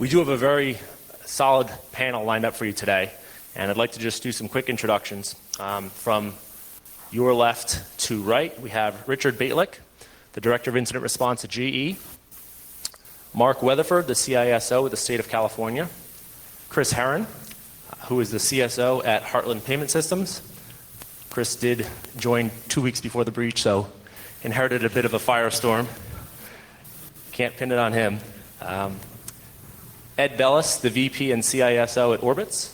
We do have a very solid panel lined up for you today, and I'd like to just do some quick introductions. From your left to right, we have Richard Bejtlich, the Director of Incident Response at GE, Mark Weatherford, the CISO with the State of California, Chris Herron, who is the CSO at Heartland Payment Systems. Chris did join 2 weeks before the breach, so inherited a bit of a firestorm. Can't pin it on him. Ed Bellis, the VP and CISO at Orbitz.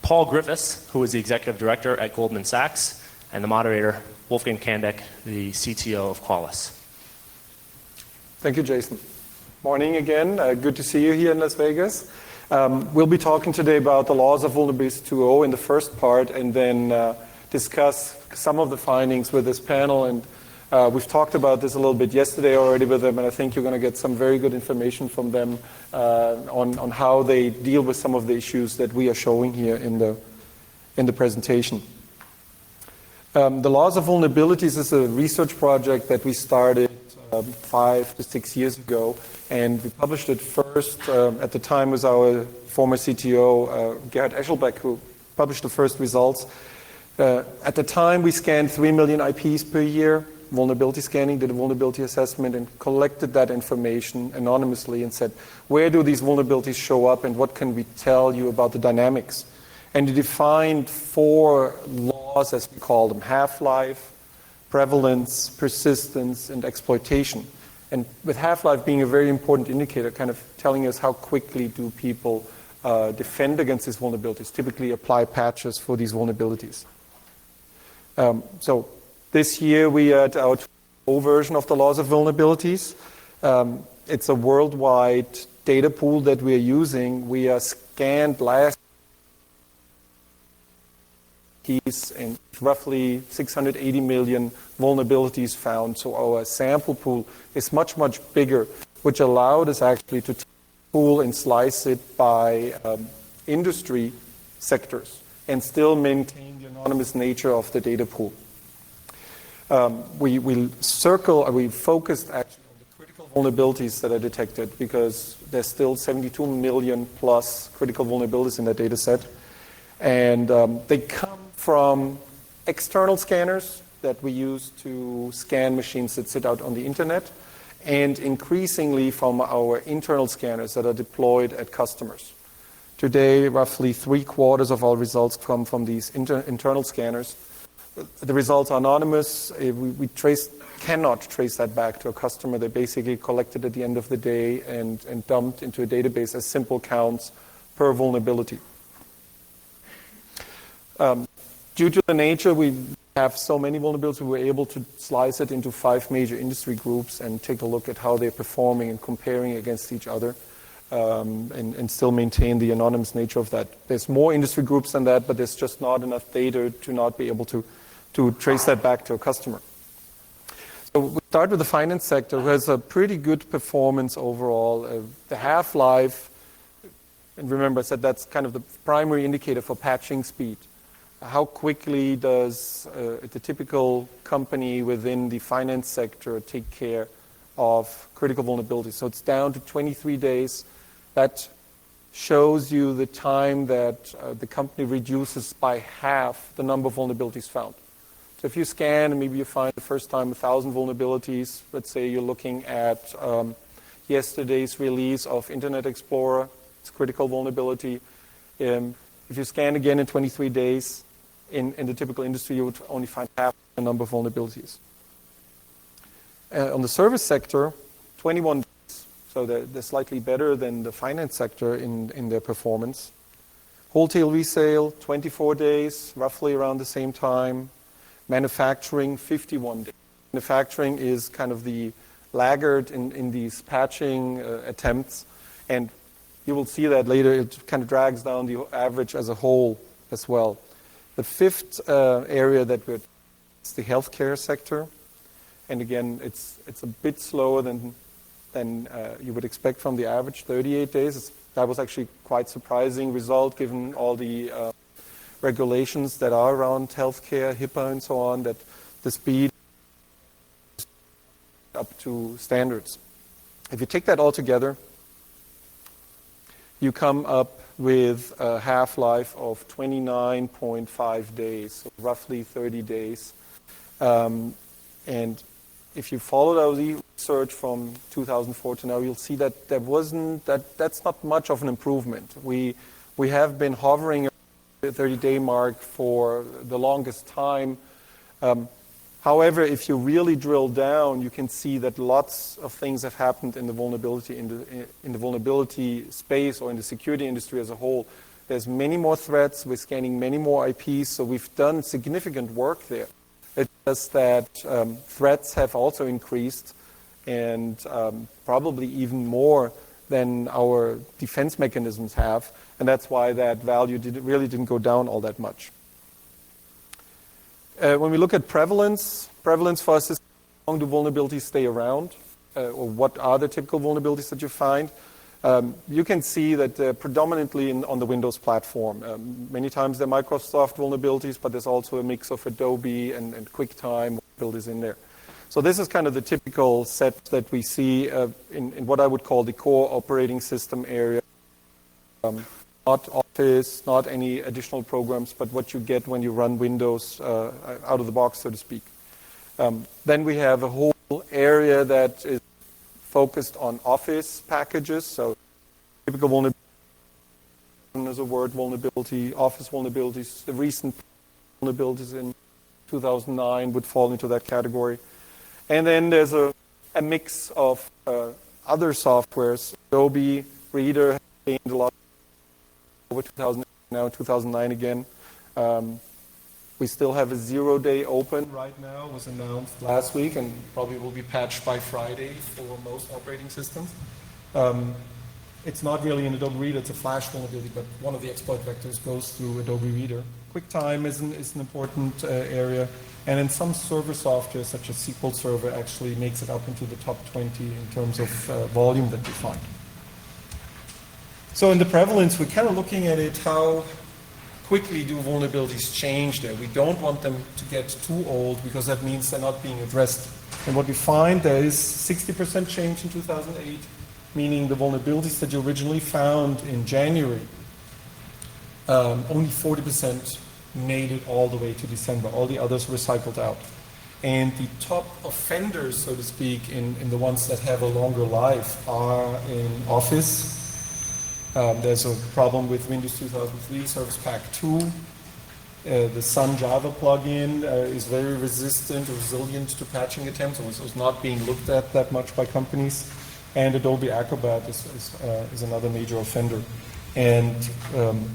Paul Griffiths, who is the Executive Director at Goldman Sachs, and the moderator, Wolfgang Kandek, the CTO of Qualys. Thank you, Jason. Morning again. Good to see you here in Las Vegas. We'll be talking today about the laws of Vulnerability 2.0 in the first part, and then discuss some of the findings with this panel. And we've talked about this a little bit yesterday already with them, and I think you're going to get some very good information from them on how they deal with some of the issues that we are showing here in the presentation. The Laws of Vulnerabilities is a research project that we started 5 to 6 years ago, and we published it first at the time was our former CTO, Gerhard Eschelbeck, who published the first results. At the time, we scanned 3 million IPs per year, vulnerability scanning, did a vulnerability assessment, and collected that information anonymously and said, where do these vulnerabilities show up and what can we tell you about the dynamics? And we defined 4 laws, as we call them: half-life, prevalence, persistence, and exploitation. And with half-life being a very important indicator, kind of telling us how quickly do people defend against these vulnerabilities, typically apply patches for these vulnerabilities. So this year we are at our 2.0 version of the laws of vulnerabilities. It's a worldwide data pool that we are using. We are scanned last keys and roughly 680 million vulnerabilities found. So our sample pool is much, much bigger, which allowed us actually to take the pool and slice it by industry sectors and still maintain the anonymous nature of the data pool. We focused actually on the critical vulnerabilities that are detected because there's still 72 million plus critical vulnerabilities in that data set. And they come from external scanners that we use to scan machines that sit out on the internet, and increasingly from our internal scanners that are deployed at customers. Today, roughly 3/4 of our results come from these internal scanners. The results are anonymous. We cannot trace that back to a customer. They're basically collected at the end of the day and dumped into a database as simple counts per vulnerability. Due to the nature, we have so many vulnerabilities, we were able to slice it into 5 major industry groups and take a look at how they're performing and comparing against each other, and still maintain the anonymous nature of that. There's more industry groups than that, but there's just not enough data to not be able to trace that back to a customer. So we start with the finance sector, who has a pretty good performance overall. The half-life, and remember I said that's kind of the primary indicator for patching speed. How quickly does the typical company within the finance sector take care of critical vulnerabilities? So it's down to 23 days. That shows you the time that the company reduces by half the number of vulnerabilities found. So if you scan and maybe you find the first time 1,000 vulnerabilities, let's say you're looking at yesterday's release of Internet Explorer, it's a critical vulnerability. If you scan again in 23 days, in the typical industry, you would only find half the number of vulnerabilities. On the service sector, 21 days, so they're slightly better than the finance sector in their performance. Wholesale resale, 24 days, roughly around the same time. Manufacturing, 51 days. Manufacturing is kind of the laggard in these patching attempts, and you will see that later. It kind of drags down the average as a whole as well. The fifth area that we're is the healthcare sector, and again, it's a bit slower than you would expect from the average, 38 days. That was actually quite surprising result given all the regulations that are around healthcare, HIPAA and so on, that the speed up to standards. If you take that all together, you come up with a half-life of 29.5 days, so roughly 30 days. And if you followed our research from 2004 to now, you'll see that that's not much of an improvement. We have been hovering around the 30-day mark for the longest time. However, if you really drill down, you can see that lots of things have happened in the vulnerability in the vulnerability space or in the security industry as a whole. There's many more threats. We're scanning many more IPs, so we've done significant work there. It's just that threats have also increased, and probably even more than our defense mechanisms have, and that's why that value really didn't go down all that much. When we look at prevalence for us is how long do vulnerabilities stay around, or what are the typical vulnerabilities that you find. You can see that predominantly on the Windows platform. Many times they're Microsoft vulnerabilities, but there's also a mix of Adobe and QuickTime vulnerabilities in there. So this is kind of the typical set that we see in what I would call the core operating system area. Not Office, not any additional programs, but what you get when you run Windows out of the box, so to speak. Then we have a whole area that is focused on Office packages, so typical vulnerability as a word vulnerability, Office vulnerabilities, the recent vulnerabilities in 2009 would fall into that category. And then there's a mix of other softwares. Adobe Reader has gained a lot over 2008, now 2009 again. We still have a 0-day open right now. It was announced last week and probably will be patched by Friday for most operating systems. It's not really an Adobe Reader, it's a Flash vulnerability, but one of the exploit vectors goes through Adobe Reader. QuickTime is an important area, and in some server software, such as SQL Server, actually makes it up into the top 20 in terms of volume that we find. So in the prevalence, we're kind of looking at it, how quickly do vulnerabilities change there. We don't want them to get too old because that means they're not being addressed. And what we find, there is 60% change in 2008, meaning the vulnerabilities that you originally found in January, only 40% made it all the way to December. All the others were cycled out. And the top offenders, so to speak, in the ones that have a longer life are in Office. There's a problem with Windows 2003 Service Pack 2. The Sun Java plugin is very resilient to patching attempts, so it's not being looked at that much by companies. And Adobe Acrobat is another major offender. And I'm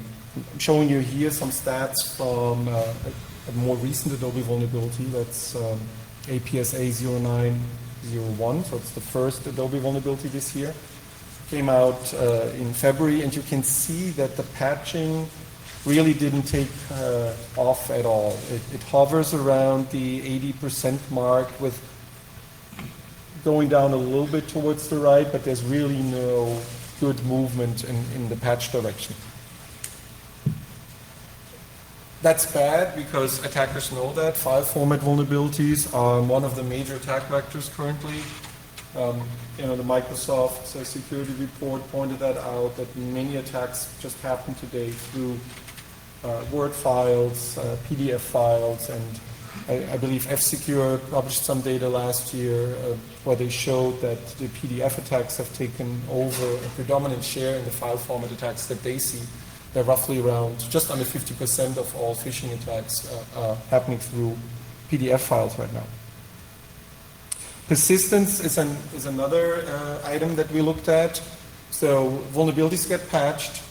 showing you here some stats from a more recent Adobe vulnerability. That's APSA 0901, so it's the first Adobe vulnerability this year. Came out in February, and you can see that the patching really didn't take off at all. It hovers around the 80% mark, with going down a little bit towards the right, but there's really no good movement in the patch direction. That's bad because attackers know that. File format vulnerabilities are one of the major attack vectors currently. The Microsoft security report pointed that out, that many attacks just happen today through Word files, PDF files, and I believe F-Secure published some data last year where they showed that the PDF attacks have taken over a predominant share in the file format attacks that they see. They're roughly around just under 50% of all phishing attacks happening through PDF files right now. Persistence is another item that we looked at. So vulnerabilities get patched.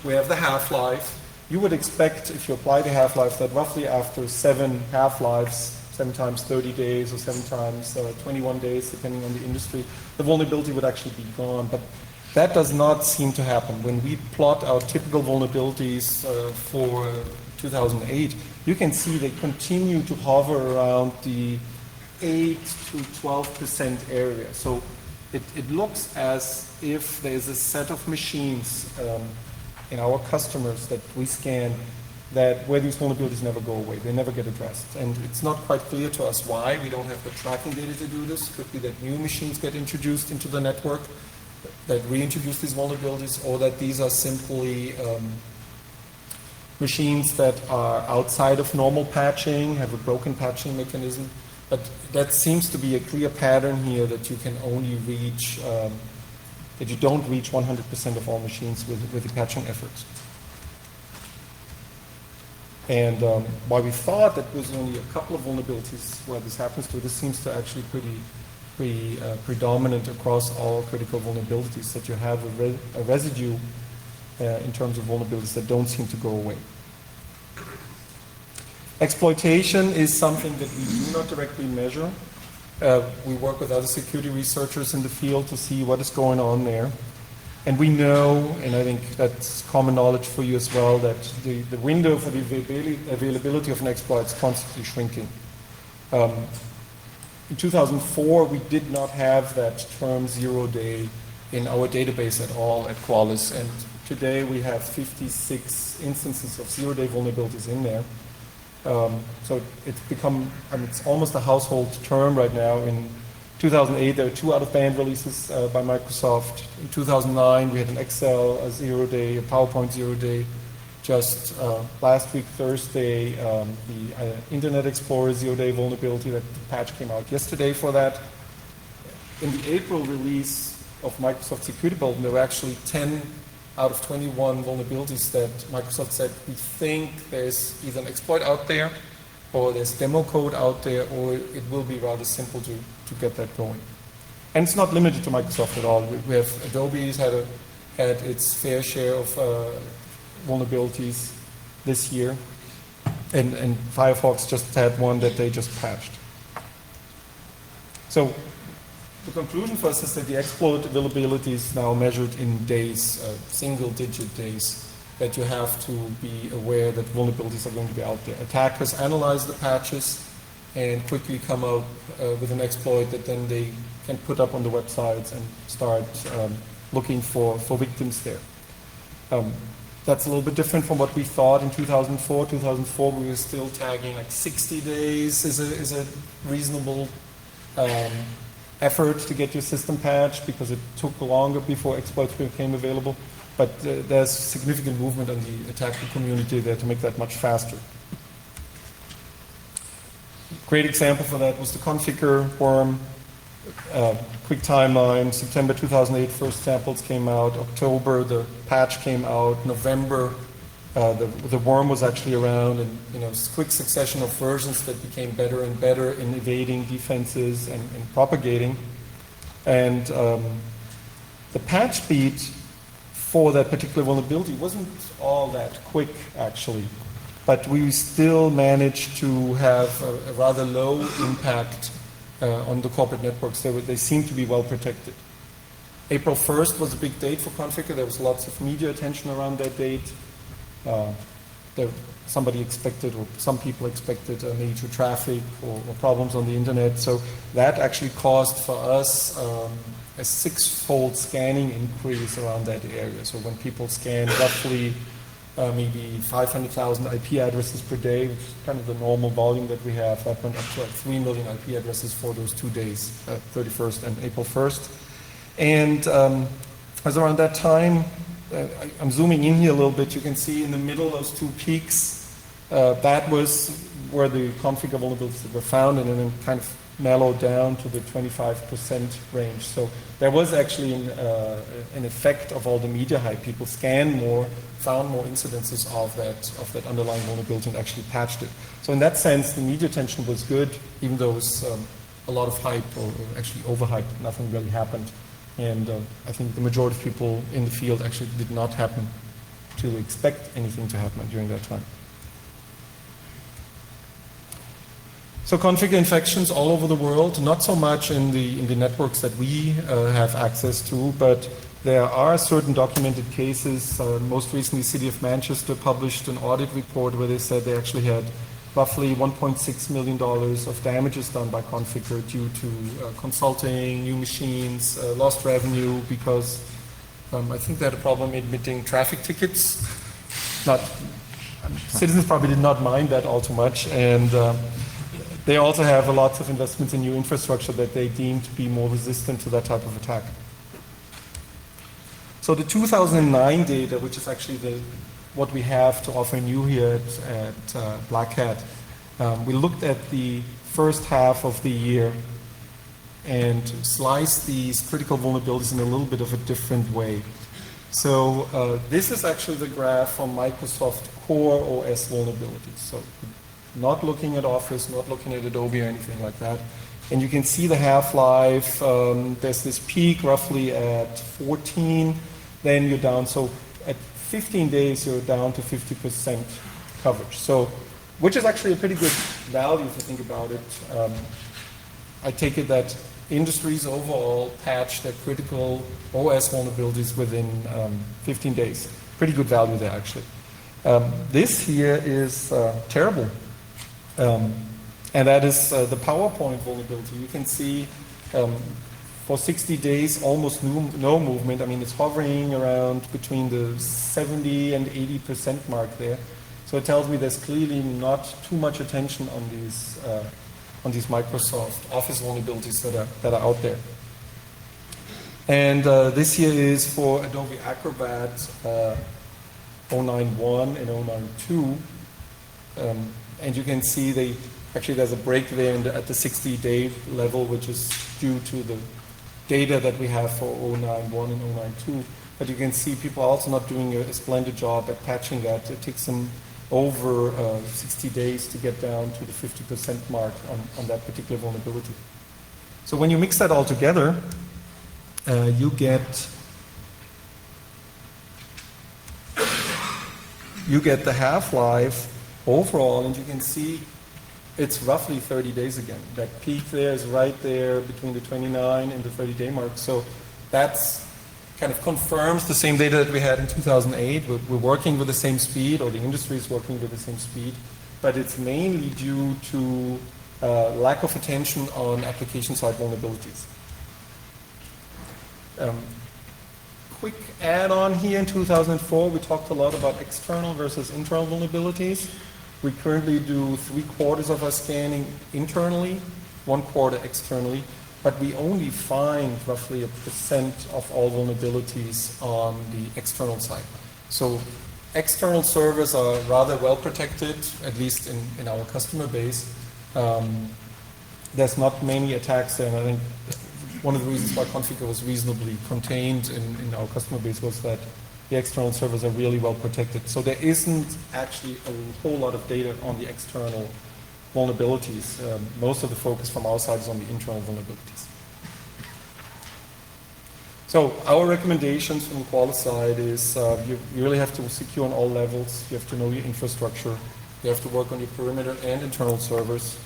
We have the half-life. You would expect, if you apply the half-life, that roughly after 7 half-lives, 7 times 30 days or 7 times 21 days, depending on the industry, the vulnerability would actually be gone. But that does not seem to happen. When we plot our typical vulnerabilities for 2008, you can see they continue to hover around the 8 to 12% area. So it looks as if there's a set of machines in our customers that we scan where these vulnerabilities never go away. They never get addressed. And it's not quite clear to us why. We don't have the tracking data to do this. Could be that new machines get introduced into the network. that reintroduce these vulnerabilities, or that these are simply machines that are outside of normal patching, have a broken patching mechanism. But that seems to be a clear pattern here, that you can only reach, that you don't reach 100% of all machines with the patching efforts. And while we thought that was only a couple of vulnerabilities where this happens to, this seems to actually pretty predominant across all critical vulnerabilities, that you have a residue in terms of vulnerabilities that don't seem to go away. Exploitation is something that we do not directly measure. We work with other security researchers in the field to see what is going on there. And we know, and I think that's common knowledge for you as well, that the window for the availability of an exploit is constantly shrinking. In 2004, we did not have that term 0 day in our database at all at Qualys, and today we have 56 instances of 0 day vulnerabilities in there. So it's become, it's almost a household term right now. In 2008, there were 2 out-of-band releases by Microsoft. In 2009, we had an Excel 0 day, a PowerPoint 0 day. Just last week, Thursday, the Internet Explorer 0 day vulnerability, that the patch came out yesterday for that. In the April release of Microsoft Security Bulletin, there were actually 10 out of 21 vulnerabilities that Microsoft said, we think there's either an exploit out there, or there's demo code out there, or it will be rather simple to get that going. And it's not limited to Microsoft at all. We have Adobe's had its fair share of vulnerabilities this year, and Firefox just had one that they just patched. So the conclusion for us is that the exploit availability is now measured in days, single-digit days, that you have to be aware that vulnerabilities are going to be out there. Attackers analyze the patches and quickly come out with an exploit that then they can put up on the websites and start looking for victims there. That's a little bit different from what we thought in 2004. 2004, we were still tagging like 60 days is a reasonable effort to get your system patched, because it took longer before exploits became available. But there's significant movement on the attacker community there to make that much faster. Great example for that was the Conficker worm. Quick timeline: September 2008, first samples came out. October, the patch came out. November, the worm was actually around, and quick succession of versions that became better and better in evading defenses and propagating. And the patch speed for that particular vulnerability wasn't all that quick, actually. But we still managed to have a rather low impact on the corporate networks. They seem to be well protected. April 1st was a big date for Conficker. There was lots of media attention around that date. Somebody expected, or some people expected, major traffic or problems on the internet. So that actually caused for us a 6-fold scanning increase around that area. So when people scan roughly maybe 500,000 IP addresses per day, which is kind of the normal volume that we have, that went up to like 3 million IP addresses for those 2 days, 31st and April 1st. And as around that time, I'm zooming in here a little bit, you can see in the middle those 2 peaks, that was where the Conficker vulnerabilities were found, and then kind of mellowed down to the 25% range. So there was actually an effect of all the media hype. People scanned more, found more incidences of that underlying vulnerability, and actually patched it. So in that sense, the media attention was good, even though it was a lot of hype, or actually overhyped. Nothing really happened. And I think the majority of people in the field actually did not happen to expect anything to happen during that time. So Conficker infections all over the world, not so much in the networks that we have access to, but there are certain documented cases. Most recently, the City of Manchester published an audit report where they said they actually had roughly $1.6 million of damages done by Conficker due to consulting, new machines, lost revenue, because I think they had a problem admitting traffic tickets. Citizens probably did not mind that all too much, and they also have lots of investments in new infrastructure that they deem to be more resistant to that type of attack. So the 2009 data, which is actually what we have to offer you here at Black Hat, we looked at the first half of the year and sliced these critical vulnerabilities in a little bit of a different way. So this is actually the graph from Microsoft Core OS vulnerabilities. So not looking at Office, not looking at Adobe or anything like that. And you can see the half-life. There's this peak roughly at 14, then you're down. So at 15 days, you're down to 50% coverage. So, which is actually a pretty good value if you think about it. I take it that industries overall patch their critical OS vulnerabilities within 15 days. Pretty good value there, actually. This here is terrible. And that is the PowerPoint vulnerability. You can see for 60 days, almost no movement. I mean, it's hovering around between the 70 and 80% mark there. So it tells me there's clearly not too much attention on these Microsoft Office vulnerabilities that are out there. And this here is for Adobe Acrobat 091 and 092. And you can see actually there's a break there at the 60-day level, which is due to the data that we have for 091 and 092. But you can see people are also not doing a splendid job at patching that. It takes them over 60 days to get down to the 50% mark on that particular vulnerability. So when you mix that all together, you get the half-life overall, and you can see it's roughly 30 days again. That peak there is right there between the 29 and the 30-day mark. So that's kind of confirms the same data that we had in 2008. We're working with the same speed, or the industry is working with the same speed, but it's mainly due to lack of attention on application-side vulnerabilities. Quick add-on here in 2004, we talked a lot about external versus internal vulnerabilities. We currently do 3/4 of our scanning internally, 1/4 externally, but we only find roughly 1% of all vulnerabilities on the external side. So external servers are rather well protected, at least in our customer base. There's not many attacks there, and I think one of the reasons why Conficker was reasonably contained in our customer base was that the external servers are really well protected. So there isn't actually a whole lot of data on the external vulnerabilities. Most of the focus from our side is on the internal vulnerabilities. So our recommendations from the Qualys side is you really have to secure on all levels. You have to know your infrastructure. You have to work on your perimeter and internal servers,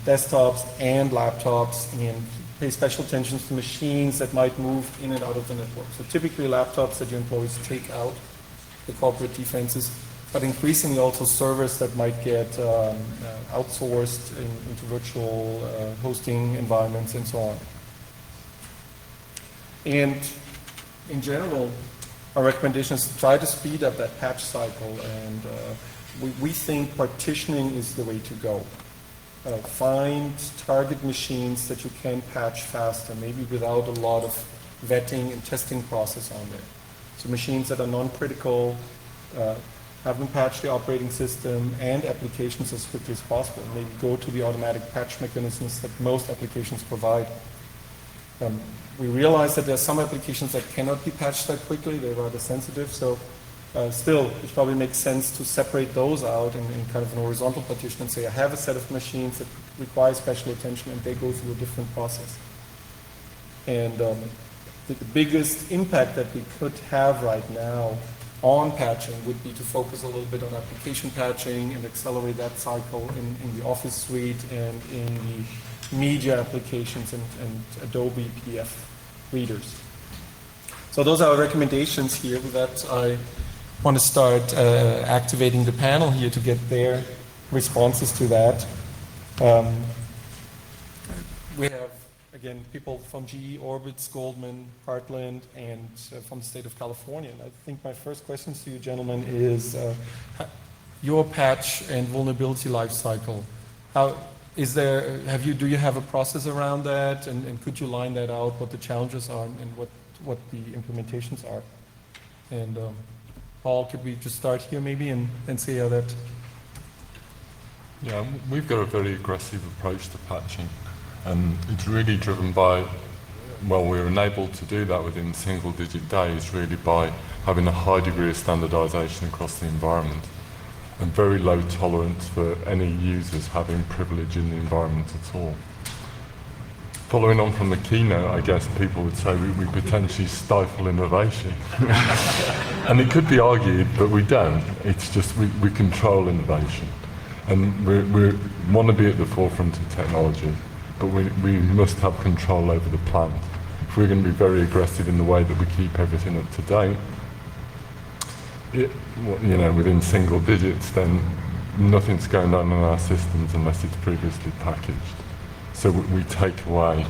desktops and laptops, and pay special attention to machines that might move in and out of the network. So typically laptops that your employees take out, the corporate defenses, but increasingly also servers that might get outsourced into virtual hosting environments and so on. And in general, our recommendation is to try to speed up that patch cycle, and we think partitioning is the way to go. Find target machines that you can patch faster, maybe without a lot of vetting and testing process on there. So machines that are non-critical, have them patch the operating system and applications as quickly as possible. Maybe go to the automatic patch mechanisms that most applications provide. We realize that there are some applications that cannot be patched that quickly. They're rather sensitive. So still, it probably makes sense to separate those out in kind of an horizontal partition and say, I have a set of machines that require special attention, and they go through a different process. And the biggest impact that we could have right now on patching would be to focus a little bit on application patching and accelerate that cycle in the Office suite and in the media applications and Adobe PDF readers. So those are our recommendations here. With that, I want to start activating the panel here to get their responses to that. We have, again, people from GE, Orbitz, Goldman, Heartland, and from the state of California. And I think my first question to you, gentlemen, is your patch and vulnerability life cycle. Do you have a process around that, and could you line that out, what the challenges are and what what the implementations are. And Paul, could we just start here maybe and see how that... Yeah, we've got a very aggressive approach to patching, and it's really driven by, well, we're enabled to do that within single-digit days, really by having a high degree of standardization across the environment and very low tolerance for any users having privilege in the environment at all. Following on from the keynote, I guess people would say we potentially stifle innovation. And it could be argued, but we don't. It's just we control innovation. And we want to be at the forefront of technology, but we must have control over the plant. If we're going to be very aggressive in the way that we keep everything up to date, within single digits, then nothing's going on in our systems unless it's previously packaged. So we take away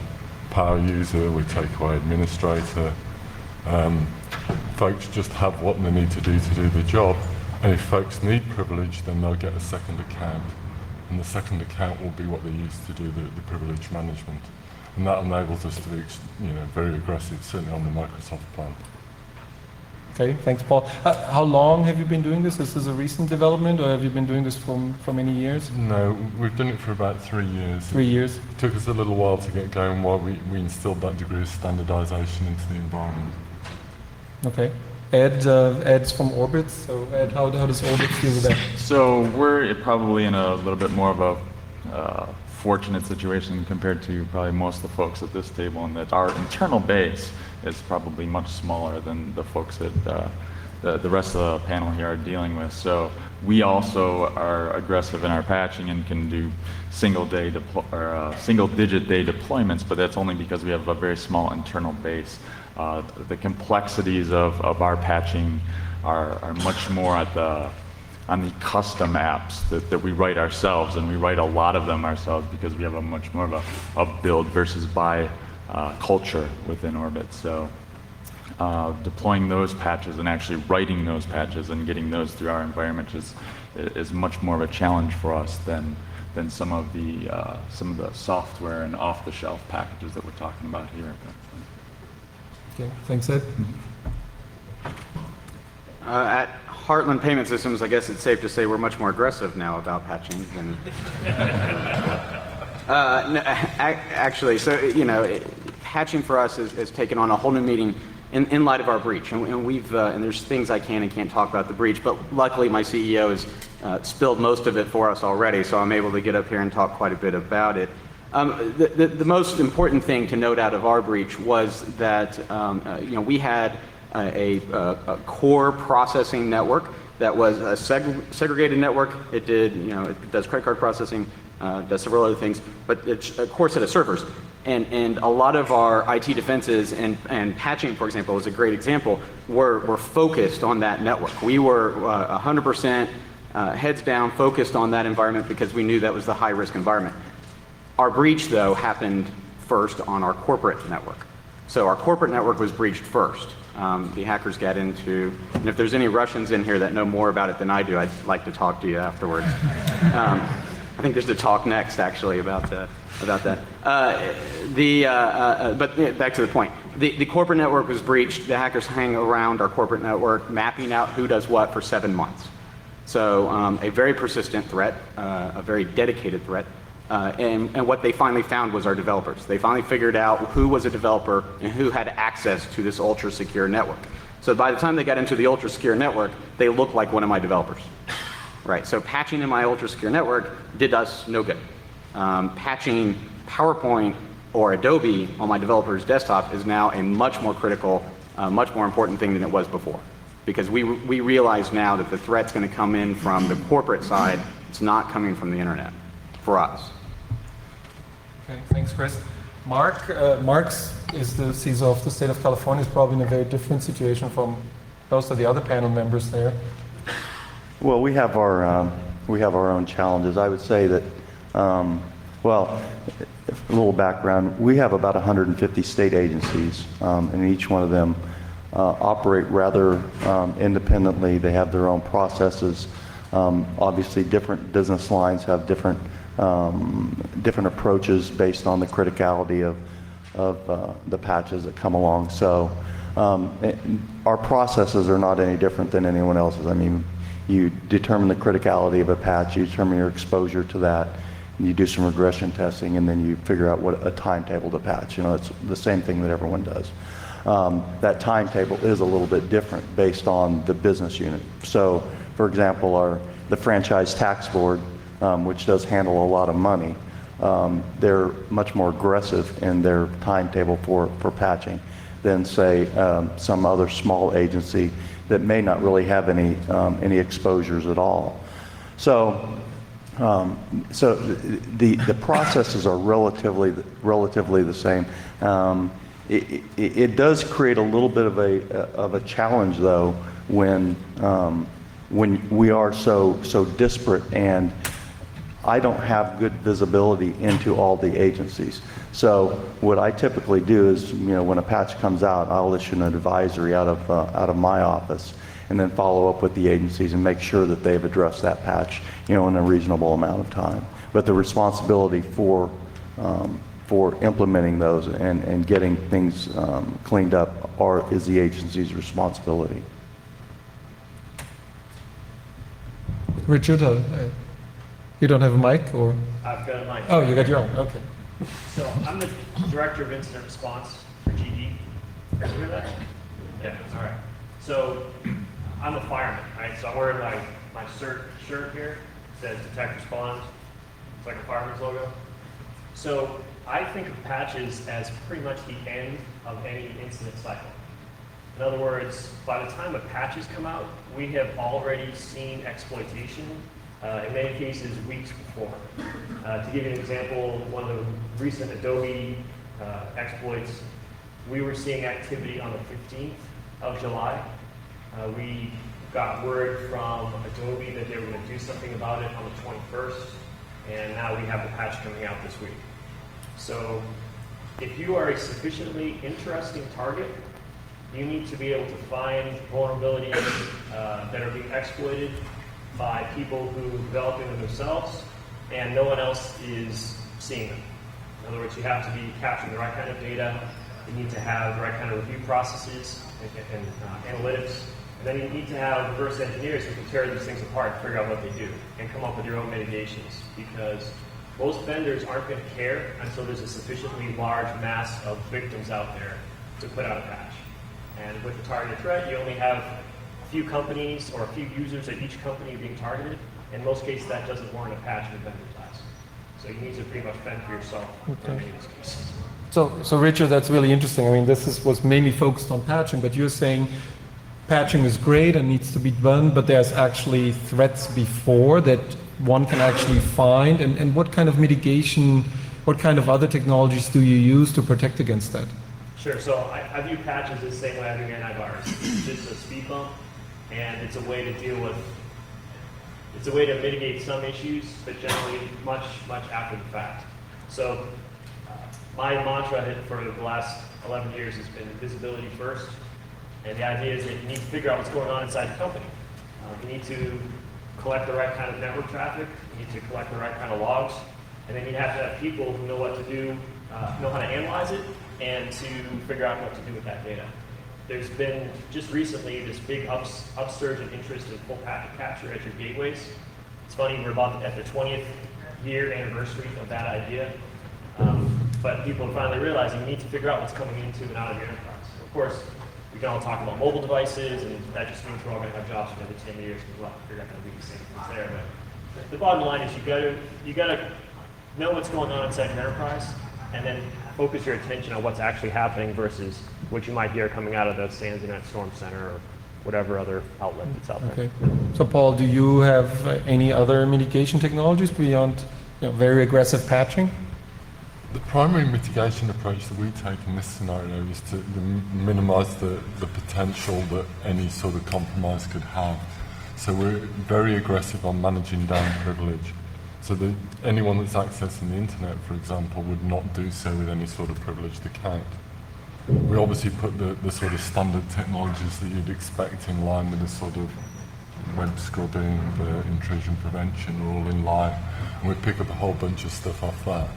power user, we take away administrator. Folks just have what they need to do the job. And if folks need privilege, then they'll get a second account. And the second account will be what they use to do the privilege management. And that enables us to be very aggressive, certainly on the Microsoft plan. Okay, thanks, Paul. How long have you been doing this? Is this a recent development, or have you been doing this for many years? No, we've done it for about 3 years. 3 years? It took us a little while to get going while we instilled that degree of standardization into the environment. Okay. Ed's from Orbit. So Ed, how does Orbit deal with that? So we're probably in a little bit more of a fortunate situation compared to probably most of the folks at this table, in that our internal base is probably much smaller than the folks that the rest of the panel here are dealing with. So we also are aggressive in our patching and can do single-digit day deployments, but that's only because we have a very small internal base. The complexities of our patching are much more on the custom apps that we write ourselves, and we write a lot of them ourselves because we have a much more of a build versus buy culture within Orbit. So deploying those patches and actually writing those patches and getting those through our environment is much more of a challenge for us than some of the software and off-the-shelf packages that we're talking about here. Okay, thanks, Ed. At Heartland Payment Systems, I guess it's safe to say we're much more aggressive now about patching than... no, actually, so, patching for us has taken on a whole new meaning in light of our breach. And we've, and there's things I can and can't talk about the breach, but luckily my CEO has spilled most of it for us already, so I'm able to get up here and talk quite a bit about it. The most important thing to note out of our breach was that we had a core processing network that was a segregated network. It did, it does credit card processing, does several other things, but it's a core set of servers. And a lot of our IT defenses and patching, for example, is a great example, were focused on that network. We were 100% heads down, focused on that environment because we knew that was the high-risk environment. Our breach, though, happened first on our corporate network. So our corporate network was breached first. The hackers got into, and if there's any Russians in here that know more about it than I do, I'd like to talk to you afterwards. I think there's a talk next, actually, about that. But back to the point. The corporate network was breached. The hackers hang around our corporate network, mapping out who does what for 7 months. So a very persistent threat, a very dedicated threat. And what they finally found was our developers. They finally figured out who was a developer and who had access to this ultra-secure network. So by the time they got into the ultra-secure network, they looked like one of my developers. Right, so patching in my ultra-secure network did us no good. Patching PowerPoint or Adobe on my developer's desktop is now a much more critical, much more important thing than it was before. Because we realize now that the threat's going to come in from the corporate side. It's not coming from the internet for us. Okay, thanks, Chris. Mark is the CISO of the state of California. Is probably in a very different situation from most of the other panel members there. Well, we have our own challenges. I would say that, a little background. We have about 150 state agencies, and each one of them operate rather independently. They have their own processes. Obviously, different business lines have different approaches based on the criticality of the patches that come along. So Our processes are not any different than anyone else's. I mean, you determine the criticality of a patch, you determine your exposure to that, and you do some regression testing, and then you figure out what a timetable to patch. You know, it's the same thing that everyone does. That timetable is a little bit different based on the business unit. So, for example, the Franchise Tax Board, which does handle a lot of money, they're much more aggressive in their timetable for patching than, say, some other small agency that may not really have any exposures at all. So the processes are relatively the same. It does create a little bit of a challenge, though, when we are so disparate, and I don't have good visibility into all the agencies. So what I typically do is, when a patch comes out, I'll issue an advisory out of my office, and then follow up with the agencies and make sure that they've addressed that patch, in a reasonable amount of time. But the responsibility for implementing those and getting things cleaned up is the agency's responsibility. Richard, you don't have a mic, or? I've got a mic. Oh, you got your own, okay. So I'm the Director of Incident Response for GD. You hear that? Yeah, all right. So I'm a fireman, right? So I'm wearing my shirt here. It says Detect Respond. It's like a fireman's logo. So I think of patches as pretty much the end of any incident cycle. In other words, by the time the patches come out, we have already seen exploitation, in many cases weeks before. To give you an example, one of the recent Adobe exploits, we were seeing activity on the 15th of July. We got word from Adobe that they were going to do something about it on the 21st, and now we have the patch coming out this week. So if you are a sufficiently interesting target, you need to be able to find vulnerabilities that are being exploited by people who are developing them themselves, and no one else is seeing them. In other words, you have to be capturing the right kind of data, you need to have the right kind of review processes and analytics, and then you need to have reverse engineers who can tear these things apart and figure out what they do and come up with your own mitigations, because most vendors aren't going to care until there's a sufficiently large mass of victims out there to put out a patch. And with the targeted threat, you only have a few companies or a few users at each company being targeted. In most cases, that doesn't warrant a patch in the vendor's eyes. So you need to pretty much fend for yourself in many of these cases. So Richard, that's really interesting. I mean, was mainly focused on patching, but you're saying patching is great and needs to be done, but there's actually threats before that one can actually find. And what kind of mitigation, what kind of other technologies do you use to protect against that? Sure. So I view patches the same way I view antivirus. It's just a speed bump, and it's a way to deal with. It's a way to mitigate some issues, but generally much after the fact. So my mantra for the last 11 years has been visibility first, and the idea is that you need to figure out what's going on inside the company. You need to collect the right kind of network traffic. You need to collect the right kind of logs, and then you have to have people who know what to do, know how to analyze it, and to figure out what to do with that data. There's been, just recently, this big upsurge in interest in full packet capture at your gateways. It's funny, we're about at the 20th year anniversary of that idea, but people are finally realizing you need to figure out what's coming into and out of your enterprise. Of course, we can all talk about mobile devices, and that just means we're all going to have jobs for another 10 years because we'll have to figure out how to do the same things there. But the bottom line is you got to know what's going on inside your enterprise, and then focus your attention on what's actually happening versus what you might hear coming out of the SansInet Storm Center or whatever other outlet that's out there. Okay. So Paul, do you have any other mitigation technologies beyond very aggressive patching? The primary mitigation approach that we take in this scenario is to minimize the potential that any sort of compromise could have. So we're very aggressive on managing down privilege. So that anyone that's accessing the internet, for example, would not do so with any sort of privileged account. We obviously put the sort of standard technologies that you'd expect in line with the sort of web scrubbing, the intrusion prevention are all in line, and we pick up a whole bunch of stuff off that.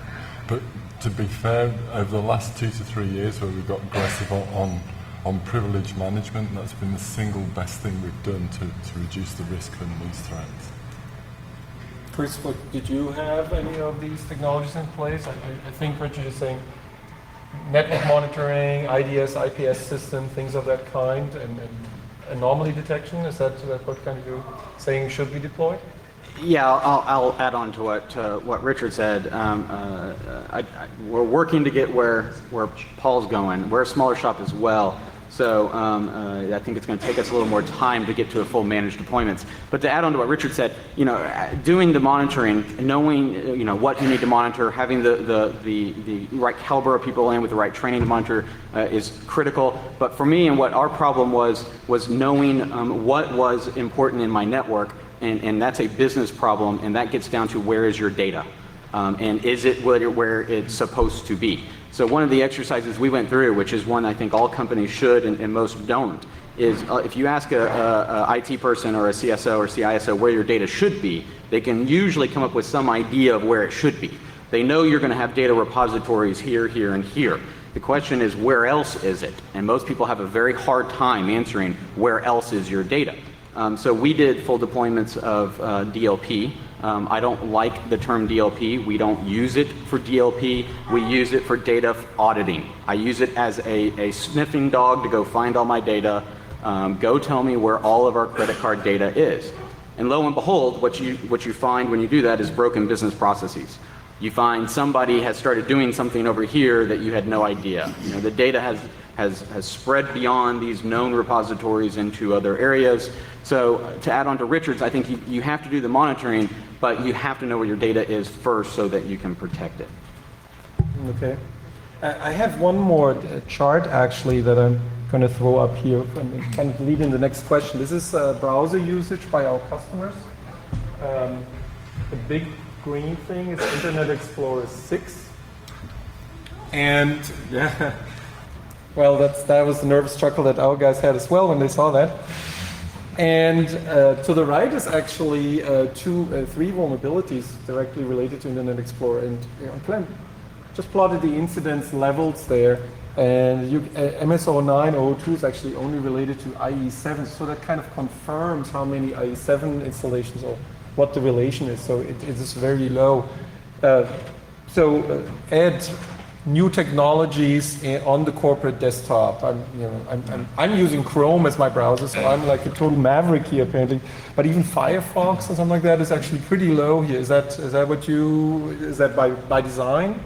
But to be fair, over the last 2 to 3 years where we've got aggressive on on privilege management. That's been the single best thing we've done to reduce the risk from these threats. Chris, did you have any of these technologies in place? I think Richard is saying network monitoring, IDS, IPS system, things of that kind, and anomaly detection. Is that what kind of you're saying should be deployed? Yeah, I'll add on to what Richard said. We're working to get where Paul's going. We're a smaller shop as well, so I think it's going to take us a little more time to get to a full managed deployments. But to add on to what Richard said, doing the monitoring, knowing what you need to monitor, having the right caliber of people in with the right training to monitor is critical. But for me, and what our problem was knowing what was important in my network. And that's a business problem, and that gets down to where is your data, and is it where it's supposed to be. So one of the exercises we went through, which is one I think all companies should and most don't, is if you ask a IT person or a CSO or CISO where your data should be, they can usually come up with some idea of where it should be. They know you're going to have data repositories here, here, and here. The question is, where else is it? And most people have a very hard time answering where else is your data. So we did full deployments of DLP. I don't like the term DLP. We don't use it for DLP. We use it for data auditing. I use it as a sniffing dog to go find all my data, go tell me where all of our credit card data is. And lo and behold, what you find when you do that is broken business processes. You find somebody has started doing something over here that you had no idea. The data has spread beyond these known repositories into other areas. So to add on to Richard's, I think you have to do the monitoring, but you have to know where your data is first so that you can protect it. Okay. I have one more chart actually that I'm going to throw up here and kind of lead in the next question. This is browser usage by our customers. The big green thing is Internet Explorer 6. And yeah, well, that was the nervous chuckle that our guys had as well when they saw that. And to the right is actually three vulnerabilities directly related to Internet Explorer. And I just plotted the incidence levels there. And MS09 02 is actually only related to IE7. So that kind of confirms how many IE7 installations or what the relation is. So it is very low. Add new technologies on the corporate desktop. I'm using Chrome as my browser, so I'm like a total maverick here apparently. But even Firefox or something like that is actually pretty low here. Is that by design?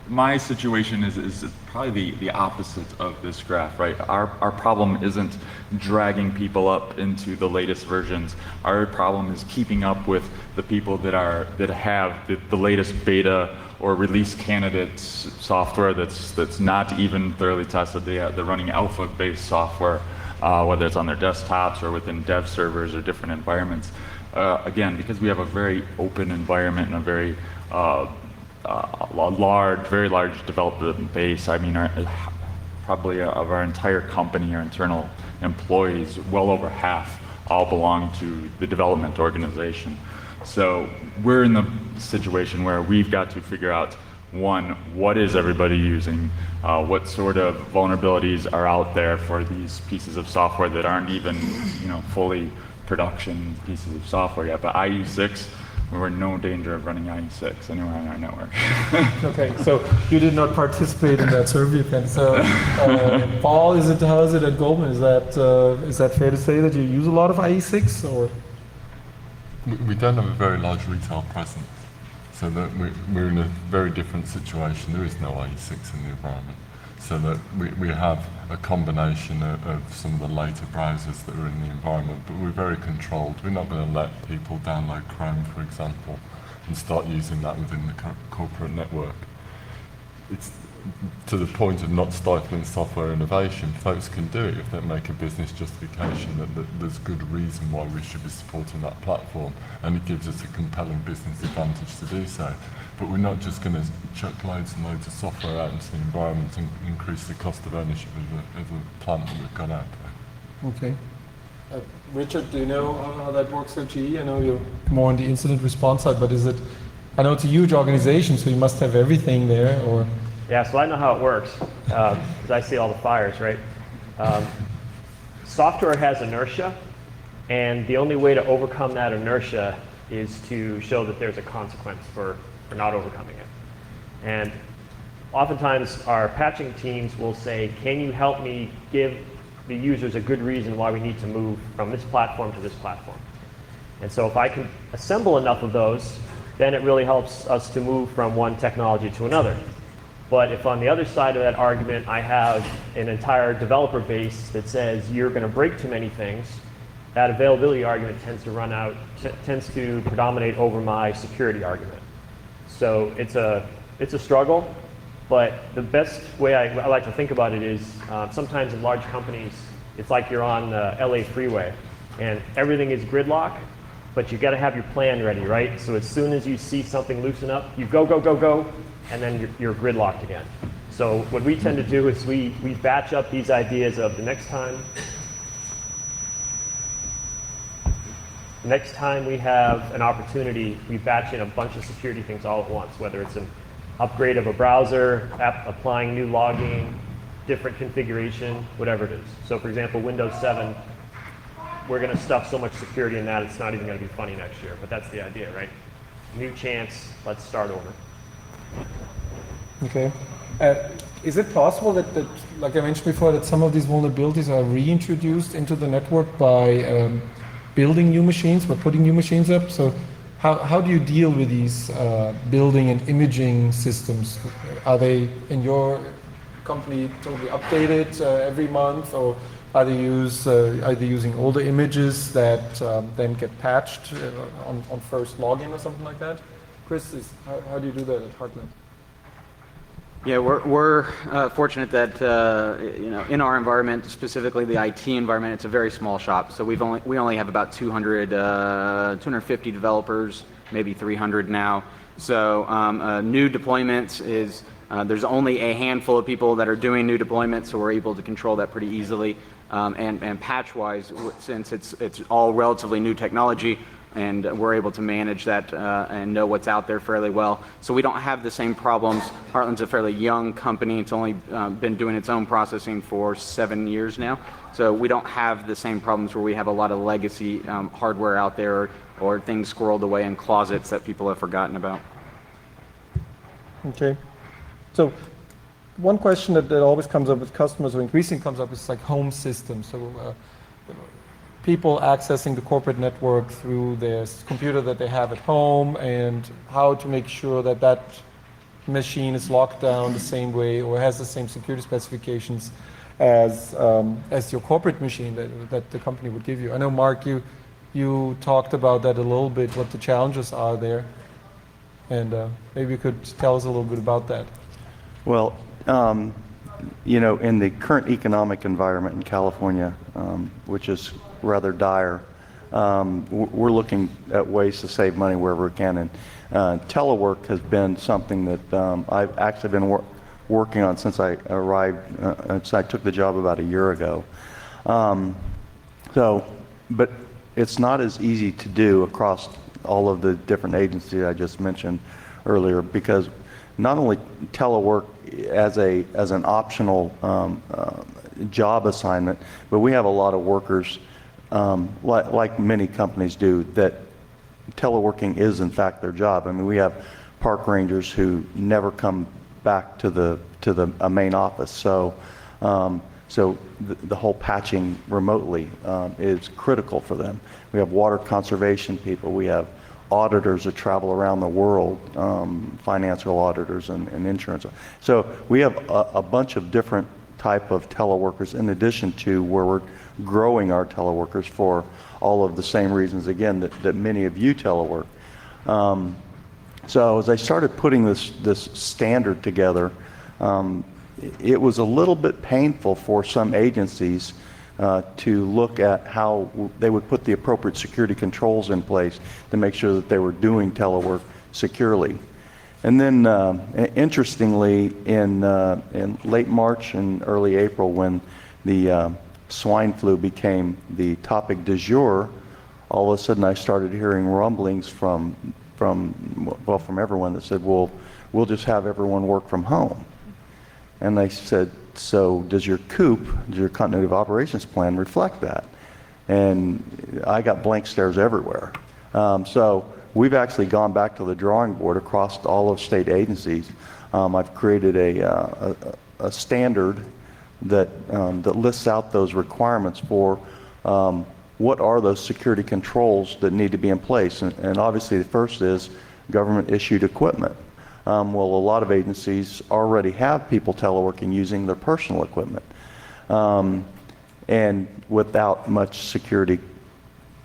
My situation is probably the opposite of this graph, right? Our problem isn't dragging people up into the latest versions. Our problem is keeping up with the people that have the latest beta or release candidates software that's not even thoroughly tested. They're running alpha-based software, whether it's on their desktops or within dev servers or different environments. Again, because we have a very open environment and a very very large developer base. I mean, probably of our entire company, our internal employees, well over half all belong to the development organization. So we're in the situation where we've got to figure out, one, what is everybody using? What sort of vulnerabilities are out there for these pieces of software that aren't even, fully production pieces of software yet? But IE6, we're in no danger of running IE6 anywhere on our network. Okay, so you did not participate in that survey event. So, Paul, how is it at Goldman? Is that fair to say that you use a lot of IE6 or? We don't have a very large retail presence, so that we're in a very different situation. There is no IE6 in the environment, so that we have a combination of some of the later browsers that are in the environment, but we're very controlled. We're not going to let people download Chrome, for example, and start using that within the corporate network. It's to the point of not stifling software innovation. Folks can do it if they make a business justification that there's good reason why we should be supporting that platform, and it gives us a compelling business advantage to do so. But we're not just going to chuck loads and loads of software out into the environment and increase the cost of ownership of the plant that we've got out there. Okay. Richard, do you know how that works at GE? I know you're more on the incident response side, but I know it's a huge organization, so you must have everything there, or? Yeah, so I know how it works, because I see all the fires, right? Software has inertia, and the only way to overcome that inertia is to show that there's a consequence for not overcoming it. And oftentimes our patching teams will say, can you help me give the users a good reason why we need to move from this platform to this platform? And so if I can assemble enough of those, then it really helps us to move from one technology to another. But if on the other side of that argument I have an entire developer base that says you're going to break too many things, that availability argument tends to predominate over my security argument. So it's a struggle, but the best way I like to think about it is sometimes in large companies, it's like you're on the LA freeway and everything is gridlock, but you got to have your plan ready, right? So as soon as you see something loosen up, you go, go, go, go, and then you're gridlocked again. So what we tend to do is we batch up these ideas of the next time we have an opportunity, we batch in a bunch of security things all at once, whether it's an upgrade of a browser, applying new logging, different configuration, whatever it is. So for example, Windows 7, we're going to stuff so much security in that it's not even going to be funny next year, but that's the idea, right? New chance, let's start over. Okay. Is it possible that, like I mentioned before, that some of these vulnerabilities are reintroduced into the network by building new machines, by putting new machines up? So how do you deal with these building and imaging systems? Are they in your company totally updated every month, or are they using older images that then get patched on first login or something like that? Chris, how do you do that at Heartland? Yeah, we're fortunate that in our environment, specifically the IT environment, it's a very small shop. So we only have about 250 developers, maybe 300 now. So new deployments is there's only a handful of people that are doing new deployments, so we're able to control that pretty easily. And patch-wise, since it's all relatively new technology, and we're able to manage that and know what's out there fairly well. So we don't have the same problems. Heartland's a fairly young company. It's only been doing its own processing for 7 years now. So we don't have the same problems where we have a lot of legacy hardware out there or things squirreled away in closets that people have forgotten about. Okay. So one question that always comes up with customers, or increasingly comes up, is like home systems. So people accessing the corporate network through their computer that they have at home, and how to make sure that that machine is locked down the same way or has the same security specifications as your corporate machine that the company would give you. I know, Mark, you talked about that a little bit, what the challenges are there, and maybe you could tell us a little bit about that. Well, in the current economic environment in California, which is rather dire, we're looking at ways to save money wherever we can. And telework has been something that I've actually been working on since I arrived, since I took the job about a year ago. But it's not as easy to do across all of the different agencies I just mentioned earlier, because not only telework as an optional job assignment, but we have a lot of workers, like many companies do, that teleworking is in fact their job. I mean, we have park rangers who never come back to the main office. So the whole patching remotely is critical for them. We have water conservation people. We have auditors that travel around the world, financial auditors and insurance. So we have a bunch of different type of teleworkers, in addition to where we're growing our teleworkers for all of the same reasons, again, that many of you telework. So as I started putting this standard together, it was a little bit painful for some agencies to look at how they would put the appropriate security controls in place to make sure that they were doing telework securely. And then, interestingly, in late March and early April, when the swine flu became the topic du jour, all of a sudden I started hearing rumblings from everyone that said, well, we'll just have everyone work from home. And they said, so does your COOP, does your continuity of operations plan reflect that? And I got blank stares everywhere. So we've actually gone back to the drawing board across all of state agencies. I've created a standard that lists out those requirements for what are those security controls that need to be in place. And obviously the first is government issued equipment. Well, a lot of agencies already have people teleworking using their personal equipment, and without much security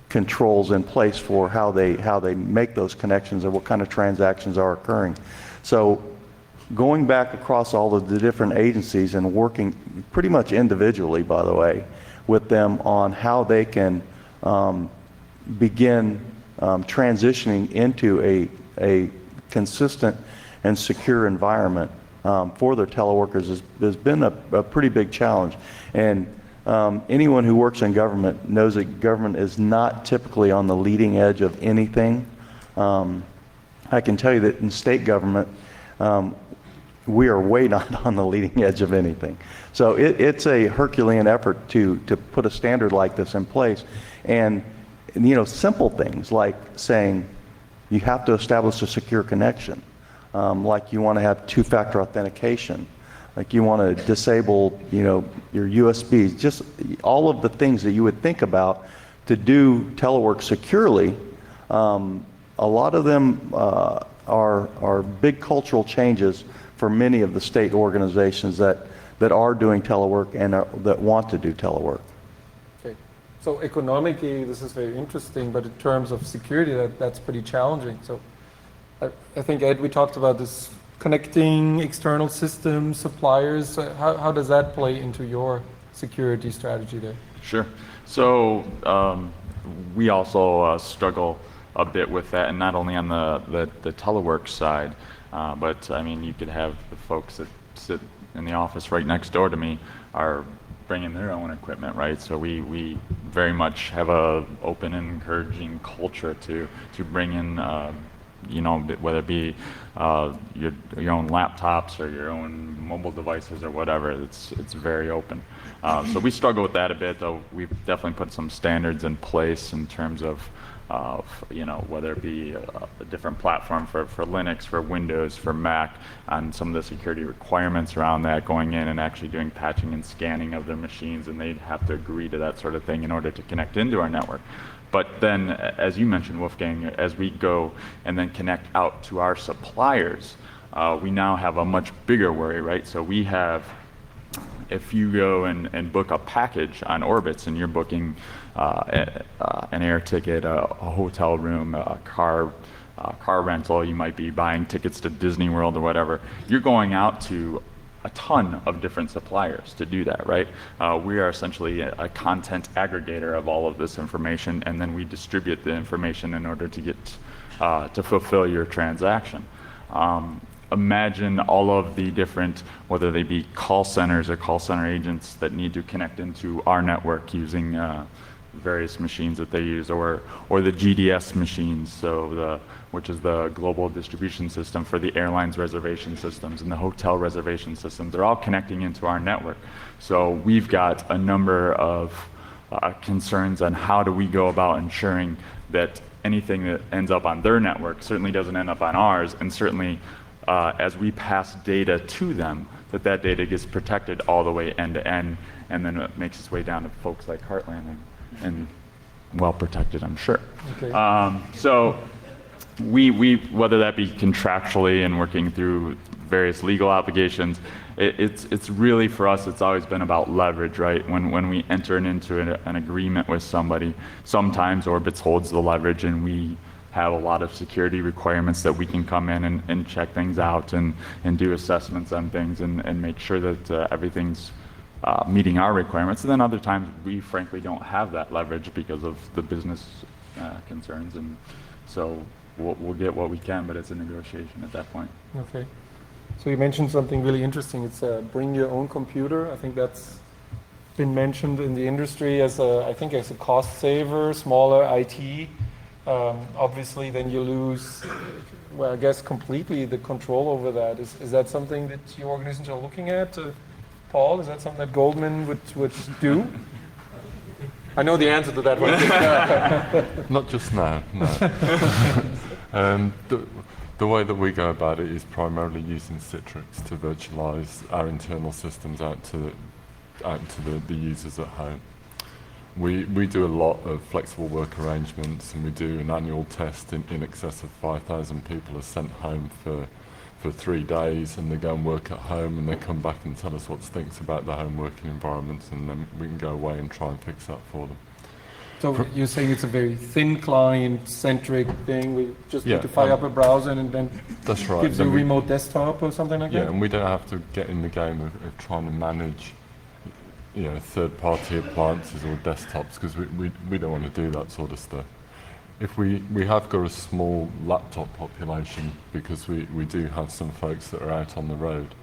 controls in place for how they make those connections and what kind of transactions are occurring. So going back across all of the different agencies and working pretty much individually, by the way, with them on how they can begin transitioning into a consistent and secure environment for their teleworkers has been a pretty big challenge. And anyone who works in government knows that government is not typically on the leading edge of anything. I can tell you that in state government, we are way not on the leading edge of anything. So it's a Herculean effort to put a standard like this in place. And simple things like saying you have to establish a secure connection. Like you want to have two-factor authentication, like you want to disable, your USBs, just all of the things that you would think about to do telework securely. A lot of them are big cultural changes for many of the state organizations that are doing telework and that want to do telework. Okay. So economically, this is very interesting, but in terms of security, that's pretty challenging. So I think, Ed, we talked about this connecting external systems, suppliers. How does that play into your security strategy there? Sure. So we also struggle a bit with that, and not only on the telework side, but I mean, you could have the folks that sit in the office right next door to me are bringing their own equipment, right? So we very much have a open and encouraging culture to bring in whether it be your own laptops or your own mobile devices or whatever. It's very open. So we struggle with that a bit, though we've definitely put some standards in place in terms of whether it be a different platform for Linux, for Windows, for Mac, and some of the security requirements around that, going in and actually doing patching and scanning of their machines, and they'd have to agree to that sort of thing in order to connect into our network. But then, as you mentioned, Wolfgang, as we go and then connect out to our suppliers, we now have a much bigger worry, right? So we have, if you go and book a package on Orbitz and you're booking an air ticket, a hotel room, a car rental, you might be buying tickets to Disney World or whatever, you're going out to a ton of different suppliers to do that, right? We are essentially a content aggregator of all of this information, and then we distribute the information in order to get to fulfill your transaction. Imagine all of the different, whether they be call centers or call center agents that need to connect into our network using various machines that they use, or the GDS machines, which is the global distribution system for the airlines reservation systems and the hotel reservation systems. They're all connecting into our network. So we've got a number of concerns on how do we go about ensuring that anything that ends up on their network certainly doesn't end up on ours, and certainly as we pass data to them, that data gets protected all the way end to end, and then it makes its way down to folks like Heartland and well protected, I'm sure. Okay. So we whether that be contractually and working through various legal obligations, it's really, for us, it's always been about leverage, right? When we enter into an agreement with somebody, sometimes Orbitz holds the leverage and we have a lot of security requirements that we can come in and check things out and do assessments on things and make sure that everything's meeting our requirements. And then other times we frankly don't have that leverage because of the business concerns, and so we'll get what we can, but it's a negotiation at that point. Okay. So you mentioned something really interesting. It's bring your own computer. I think that's been mentioned in the industry as a cost saver, smaller IT obviously then you lose, well, I guess completely the control over that. Is that something that your organizations are looking at? Paul, is that something that Goldman would do? I know the answer to that one. Not just now, no. The way that we go about it is primarily using Citrix to virtualize our internal systems out to the users at home. We do a lot of flexible work arrangements, and we do an annual test in excess of 5,000 people are sent home for 3 days, and they go and work at home, and they come back and tell us what stinks about the home working environment, and then we can go away and try and fix that for them. So you're saying it's a very thin client-centric thing. We just Yeah, need to fire up a browser and then That's right. gives you a Then we- remote desktop or something like Yeah, that? and we don't have to get in the game of trying to manage, third-party appliances or desktops, because we don't want to do that sort of stuff. If we have got a small laptop population, because we do have some folks that are out on the road,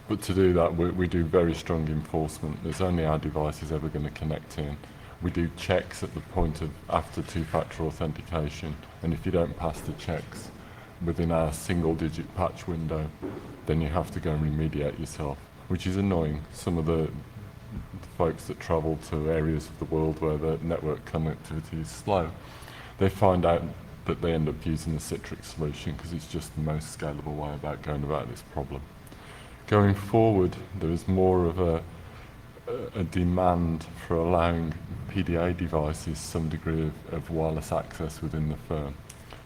but to do that we do very strong enforcement. There's only our devices ever going to connect in. We do checks at the point of after two-factor authentication, and if you don't pass the checks within our single-digit patch window, then you have to go and remediate yourself, which is annoying. Some of the folks that travel to areas of the world where the network connectivity is slow, they find out that they end up using the Citrix solution because it's just the most scalable way about going about this problem. Going forward, there is more of a demand for allowing PDA devices some degree of wireless access within the firm.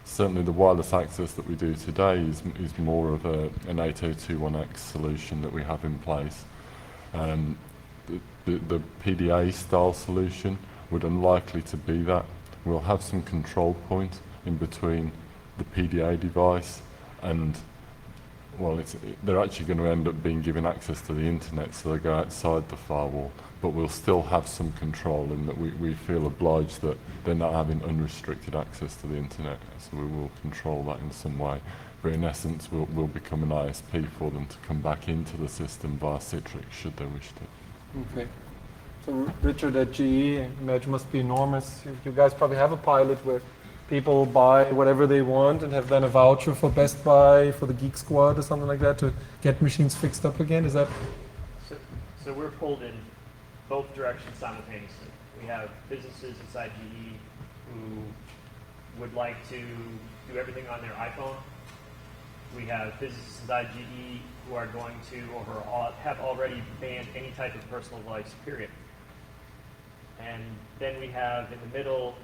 Certainly the wireless access that we do today is more of an 8021X solution that we have in place. The PDA style solution would unlikely to be that. We'll have some control point in between the PDA device and, well, they're actually going to end up being given access to the internet, so they go outside the firewall, but we'll still have some control in that we feel obliged that they're not having unrestricted access to the internet, so we will control that in some way. But in essence, we'll become an ISP for them to come back into the system via Citrix, should they wish to. Okay. So Richard at GE, I imagine must be enormous. You guys probably have a pilot where people buy whatever they want and have then a voucher for Best Buy, for the Geek Squad or something like that to get machines fixed up again. Is that? So we're pulled in both directions simultaneously. We have businesses inside GE who would like to do everything on their iPhone. We have businesses inside GE who are going to or have already banned any type of personal device, period. And then we have in the middle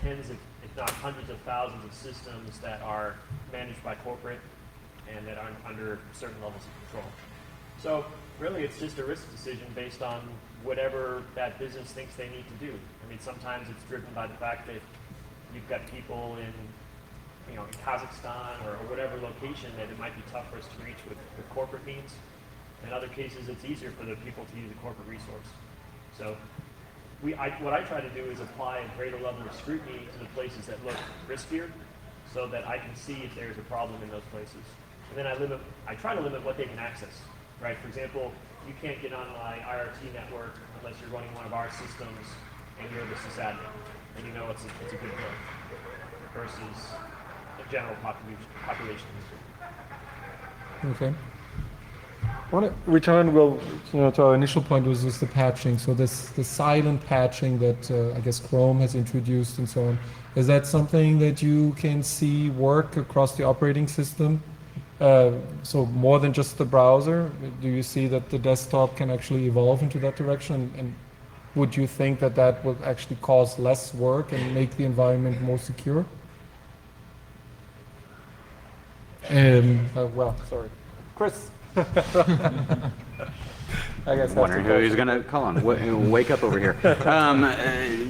tens of, if not hundreds of thousands of systems that are managed by corporate and that are under certain levels of control. So really it's just a risk decision based on whatever that business thinks they need to do. I mean, sometimes it's driven by the fact that you've got people in Kazakhstan or whatever location that it might be tough for us to reach with corporate means. In other cases, it's easier for the people to use a corporate resource. So what I try to do is apply a greater level of scrutiny to the places that look riskier so that I can see if there's a problem in those places. And then I try to limit what they can access, right? For example, you can't get on my IRT network unless you're running one of our systems and you're the sysadmin, and you know it's a good thing versus the general population. Okay. I want to return, to our initial point was just the patching. So the silent patching that I guess Chrome has introduced and so on. Is that something that you can see work across the operating system? So more than just the browser, do you see that the desktop can actually evolve into that direction? And would you think that that will actually cause less work and make the environment more secure? Sorry. Chris. I guess Wondering who he's going to call on. Wake up over here.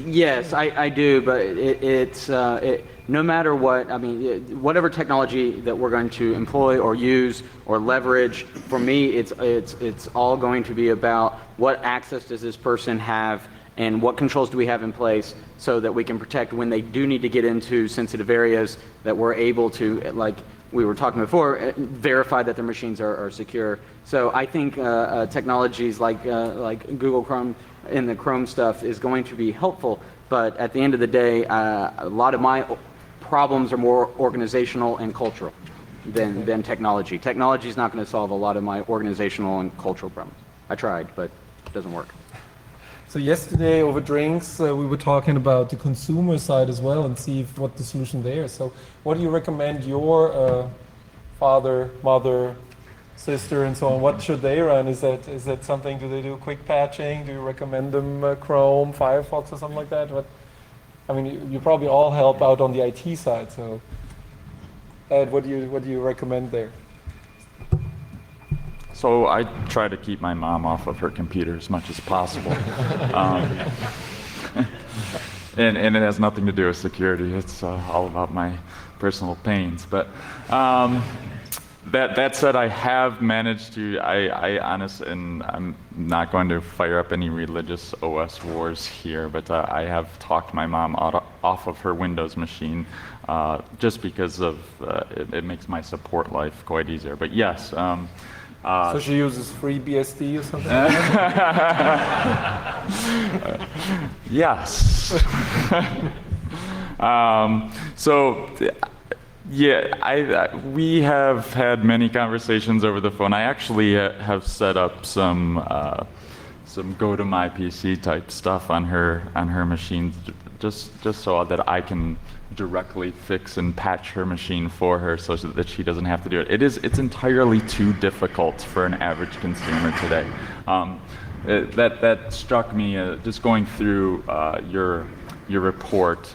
Yes, I do, but it's no matter what. I mean, whatever technology that we're going to employ or use or leverage, for me, it's all going to be about what access does this person have and what controls do we have in place so that we can protect when they do need to get into sensitive areas, that we're able to, like we were talking before, verify that their machines are secure. So I think technologies like Google Chrome and the Chrome stuff is going to be helpful, But at the end of the day, a lot of my problems are more organizational and cultural than technology. Technology is not going to solve a lot of my organizational and cultural problems. I tried, but it doesn't work. So yesterday over drinks, we were talking about the consumer side as well and see what the solution there is. So what do you recommend your father, mother, sister, and so on? What should they run? Is that something? Do they do quick patching? Do you recommend them Chrome, Firefox, or something like that? I mean, you probably all help out on the IT side. So, Ed, what do you recommend there? So I try to keep my mom off of her computer as much as possible. And it has nothing to do with security. It's all about my personal pains. But that said, I have managed to, and I'm not going to fire up any religious OS wars here, but I have talked my mom off of her Windows machine just because of it makes my support life quite easier. But yes. So she uses FreeBSD or something? Yes. We have had many conversations over the phone. I actually have set up some go to my PC type stuff on her machine, just so that I can directly fix and patch her machine for her so that she doesn't have to do it. It's entirely too difficult for an average consumer today. That struck me just going through your report.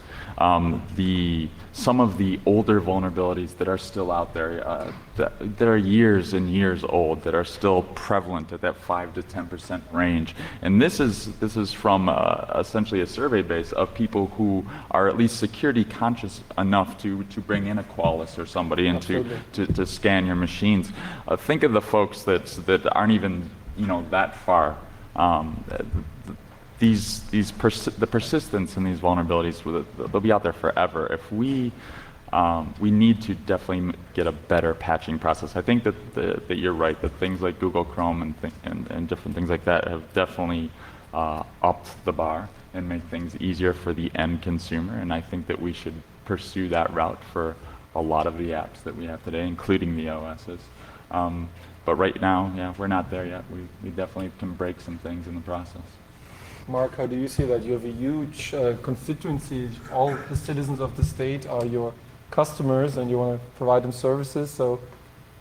Some of the older vulnerabilities that are still out there, that are years and years old, that are still prevalent at that 5 to 10% range. And this is from essentially a survey base of people who are at least security conscious enough to bring in a Qualys or somebody and to scan your machines. Think of the folks that aren't even that far. The persistence in these vulnerabilities, they'll be out there forever. If we need to definitely get a better patching process. I think that you're right, that things like Google Chrome and different things like that have definitely upped the bar and make things easier for the end consumer. And I think that we should pursue that route for a lot of the apps that we have today, including the OSs. But right now, we're not there yet. We definitely can break some things in the process. Mark, how do you see that? You have a huge constituency. All the citizens of the state are your customers, and you want to provide them services. So,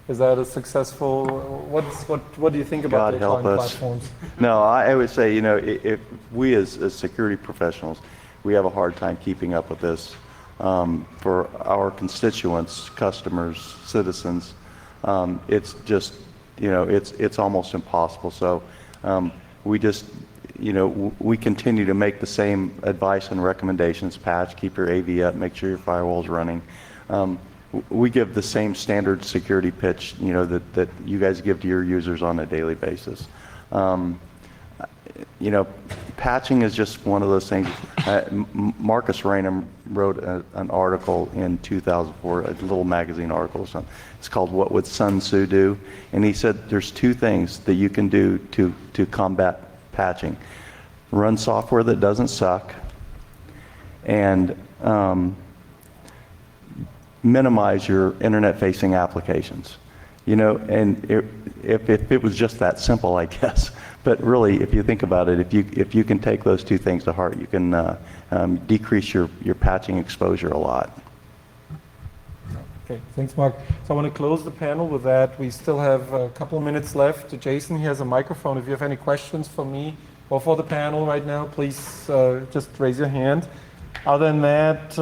is that a successful? What do you think about the client platforms? No, I would say if we as security professionals, we have a hard time keeping up with this. For our constituents, customers, citizens, it's just it's almost impossible. So we just we continue to make the same advice and recommendations: patch, keep your AV up, make sure your firewall's running. We give the same standard security pitch, that you guys give to your users on a daily basis. Patching is just one of those things. Marcus Raynham wrote an article in 2004, a little magazine article or something. It's called "What Would Sun Tzu Do?" And he said there's two things that you can do to combat patching: run software that doesn't suck, and minimize your internet-facing applications. And if it was just that simple, I guess. But really, if you think about it, if you can take those two things to heart, you can decrease your patching exposure a lot. Okay, thanks, Mark. So I want to close the panel with that. We still have a couple of minutes left. Jason, he has a microphone. If you have any questions for me or for the panel right now, please just raise your hand. Other than that,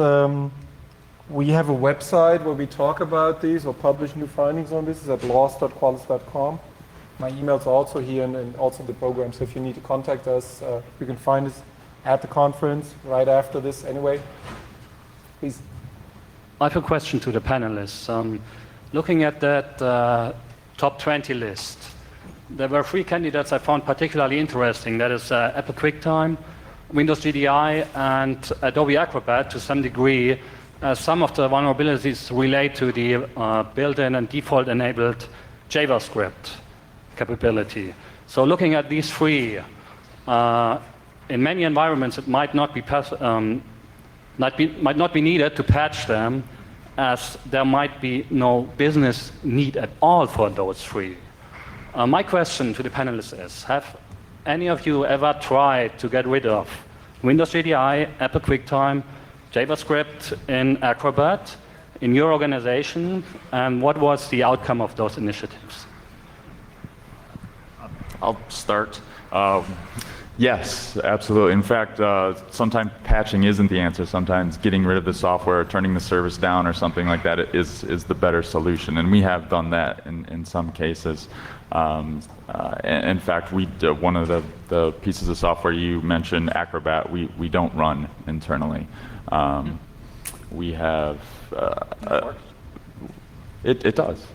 we have a website where we talk about these or publish new findings on this. It's at loss.qualys.com. My email's also here and also the program. So if you need to contact us, you can find us at the conference right after this anyway. Please. I have a question to the panelists. Looking at that top 20 list, there were 3 candidates I found particularly interesting. That is Apple QuickTime, Windows GDI, and Adobe Acrobat to some degree. Some of the vulnerabilities relate to the built-in and default-enabled JavaScript capability. So looking at these 3, in many environments, it might not be, might not be needed to patch them, as there might be no business need at all for those three. My question to the panelists is, have any of you ever tried to get rid of Windows GDI, Apple QuickTime, JavaScript in Acrobat in your organization, and what was the outcome of those initiatives? I'll start. Yes, absolutely. In fact, sometimes patching isn't the answer. Sometimes getting rid of the software, or turning the service down, or something like that is the better solution. And we have done that in some cases. In fact, one of the pieces of software you mentioned, Acrobat, we don't run internally. We have. It does.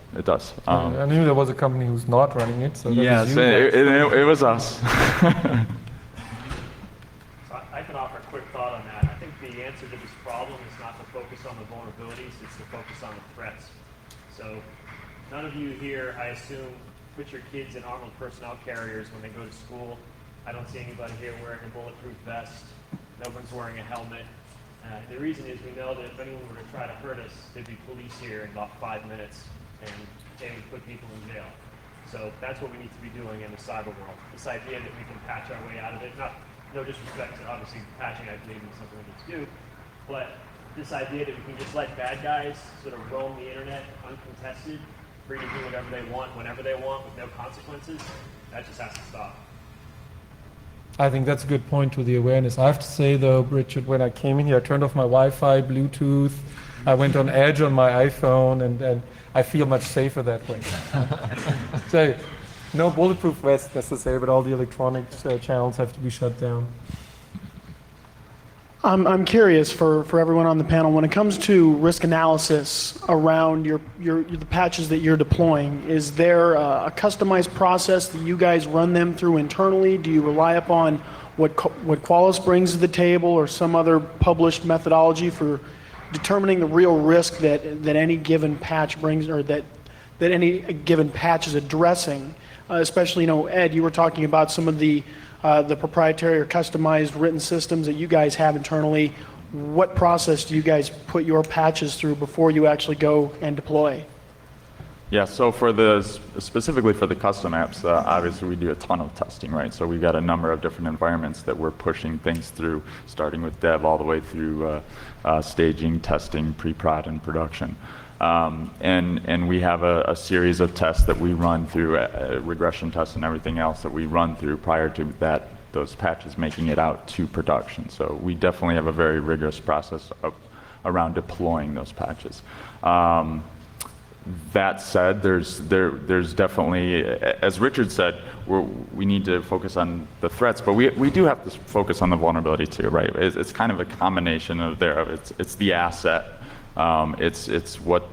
I knew there was a company who's not running it, so that Yes, was you. it was us. So I can offer a quick thought on that. I think the answer to this problem is not to focus on the vulnerabilities, it's to focus on the threats. So none of you here, I assume, put your kids in armored personnel carriers when they go to school. I don't see anybody here wearing a bulletproof vest. No one's wearing a helmet. The reason is we know that if anyone were to try to hurt us, there'd be police here in about 5 minutes, and they would put people in jail. So that's what we need to be doing in the cyber world. This idea that we can patch our way out of it, no disrespect to obviously patching, I believe is something we need to do, but this idea that we can just let bad guys sort of roam the internet uncontested, free to do whatever they want, whenever they want, with no consequences, that just has to stop. I think that's a good point to the awareness. I have to say though, Richard, when I came in here, I turned off my Wi-Fi, Bluetooth, I went on Edge on my iPhone, and I feel much safer that way. So, no bulletproof vest necessary, but all the electronic channels have to be shut down. I'm curious for everyone on the panel, when it comes to risk analysis around the patches that you're deploying, is there a customized process that you guys run them through internally? Do you rely upon what Qualys brings to the table, or some other published methodology for determining the real risk that any given patch brings, or that any given patch is addressing? Especially, Ed, you were talking about some of the proprietary or customized written systems that you guys have internally. What process do you guys put your patches through before you actually go and deploy? Yeah, so specifically for the custom apps, obviously we do a ton of testing, right? So we've got a number of different environments that we're pushing things through, starting with dev all the way through staging, testing, pre-prod, and production. And we have a series of tests that we run through, regression tests and everything else that we run through prior to those patches making it out to production. So we definitely have a very rigorous process around deploying those patches. That said, there's definitely, as Richard said, we need to focus on the threats, but we do have to focus on the vulnerability too, right? It's kind of a combination of it's the asset. It's what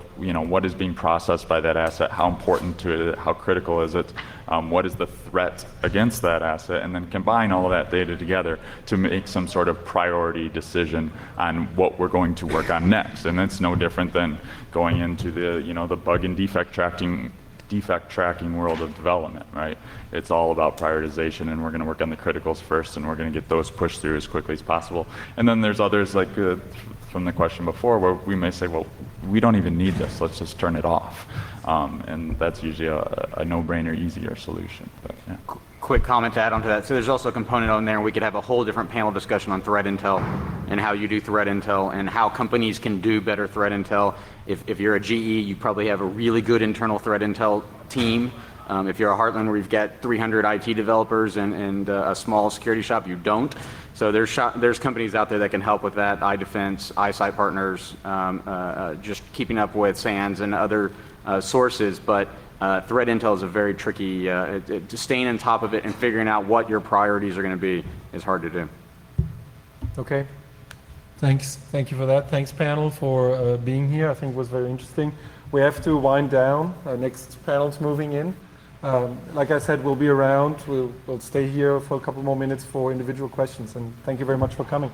is being processed by that asset, how important to it, how critical is it, what is the threat against that asset, and then combine all of that data together to make some sort of priority decision on what we're going to work on next. And it's no different than going into the bug and defect tracking world of development, right? It's all about prioritization, and we're going to work on the criticals first, and we're going to get those pushed through as quickly as possible. And then there's others, like from the question before, where we may say, well, we don't even need this, let's just turn it off. And that's usually a no-brainer, easier solution. But, yeah. Quick comment to add on to that. So there's also a component on there, we could have a whole different panel discussion on threat intel and how you do threat intel and how companies can do better threat intel. If you're a GE, you probably have a really good internal threat intel team. If you're a Heartland where you've got 300 IT developers and a small security shop, you don't. So there's companies out there that can help with that, iDefense, iSight Partners, just keeping up with SANS and other sources. But threat intel is a very tricky, staying on top of it and figuring out what your priorities are going to be is hard to do. Okay. Thanks. Thank you for that. Thanks, panel, for being here. I think it was very interesting. We have to wind down. Our next panel's moving in. Like I said, we'll be around. We'll stay here for a couple more minutes for individual questions. And thank you very much for coming.